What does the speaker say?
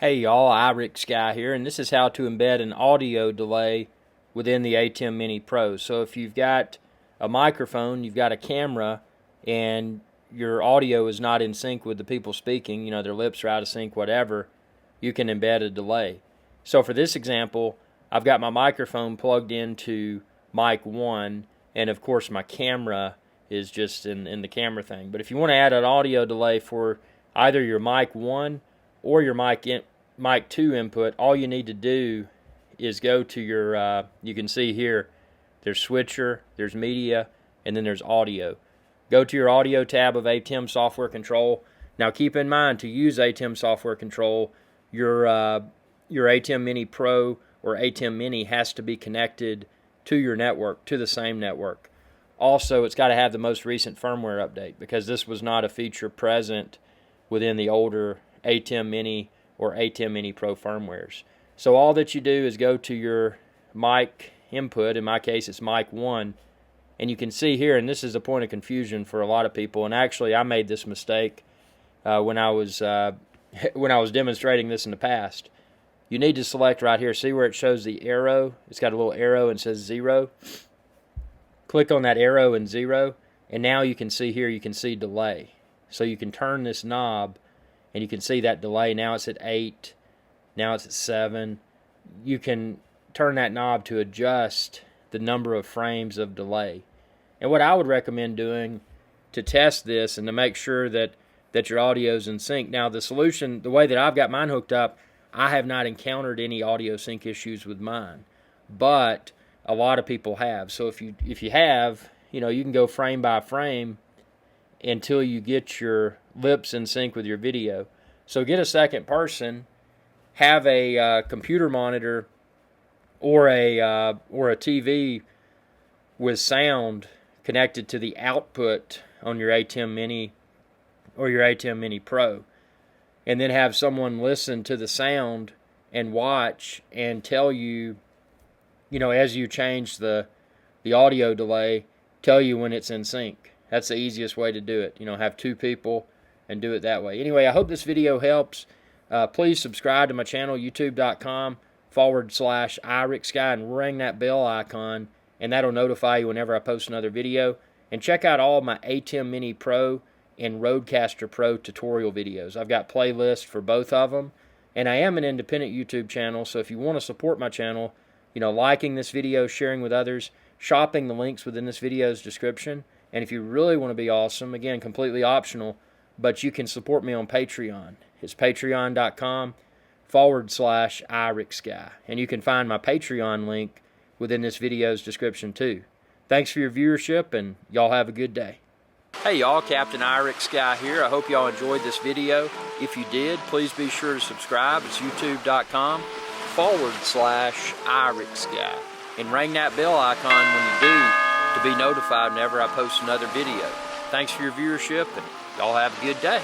Hey y'all, Irix Guy here, and this is how to embed an audio delay within the ATEM Mini Pro. So if you've got a microphone, you've got a camera, and your audio is not in sync with the people speaking, you know, their lips are out of sync, whatever, you can embed a delay. So for this example, I've got my microphone plugged into mic 1, and of course my camera is just in the camera thing. But if you want to add an audio delay for either your mic 1 or your mic 2 input, all you need to do is go to your, you can see here, there's switcher, there's media, and then there's audio. Go to your audio tab of ATEM Software Control. Now keep in mind, to use ATEM Software Control, your ATEM Mini Pro or ATEM Mini has to be connected to your network, to the same network. Also, it's got to have the most recent firmware update, because this was not a feature present within the older ATEM Mini or ATEM Mini Pro firmwares. So all that you do is go to your mic input, in my case it's mic 1, and you can see here, and this is a point of confusion for a lot of people, and actually I made this mistake when I was demonstrating this in the past. You need to select right here, see where it shows the arrow? It's got a little arrow and says 0. Click on that arrow and 0, and now you can see here, you can see delay. So you can turn this knob and you can see that delay. Now it's at 8, now it's at 7. You can turn that knob to adjust the number of frames of delay. And what I would recommend doing to test this and to make sure that your audio is in sync. Now the solution, the way that I've got mine hooked up, I have not encountered any audio sync issues with mine, but a lot of people have. So if you have, you know, you can go frame by frame until you get your lips in sync with your video. So get a second person, have a computer monitor or a TV with sound connected to the output on your ATEM Mini or your ATEM Mini Pro, and then have someone listen to the sound and watch and tell you, you know, as you change the audio delay, tell you when it's in sync. That's the easiest way to do it. You know, have two people and do it that way. Anyway, I hope this video helps. Please subscribe to my channel, youtube.com/IrixGuy, and ring that bell icon, and that'll notify you whenever I post another video. And check out all my ATEM Mini Pro and Rodecaster Pro tutorial videos. I've got playlists for both of them, and I am an independent YouTube channel, so if you want to support my channel, you know, liking this video, sharing with others, shopping the links within this video's description, and if you really want to be awesome, again, completely optional, but you can support me on Patreon. It's patreon.com/IrixGuy, and you can find my Patreon link within this video's description too. Thanks for your viewership, and y'all have a good day. Hey y'all, Captain Irix Guy here. I hope y'all enjoyed this video. If you did, please be sure to subscribe. It's youtube.com/IrixGuy. And ring that bell icon when you do to be notified whenever I post another video. Thanks for your viewership, and y'all have a good day.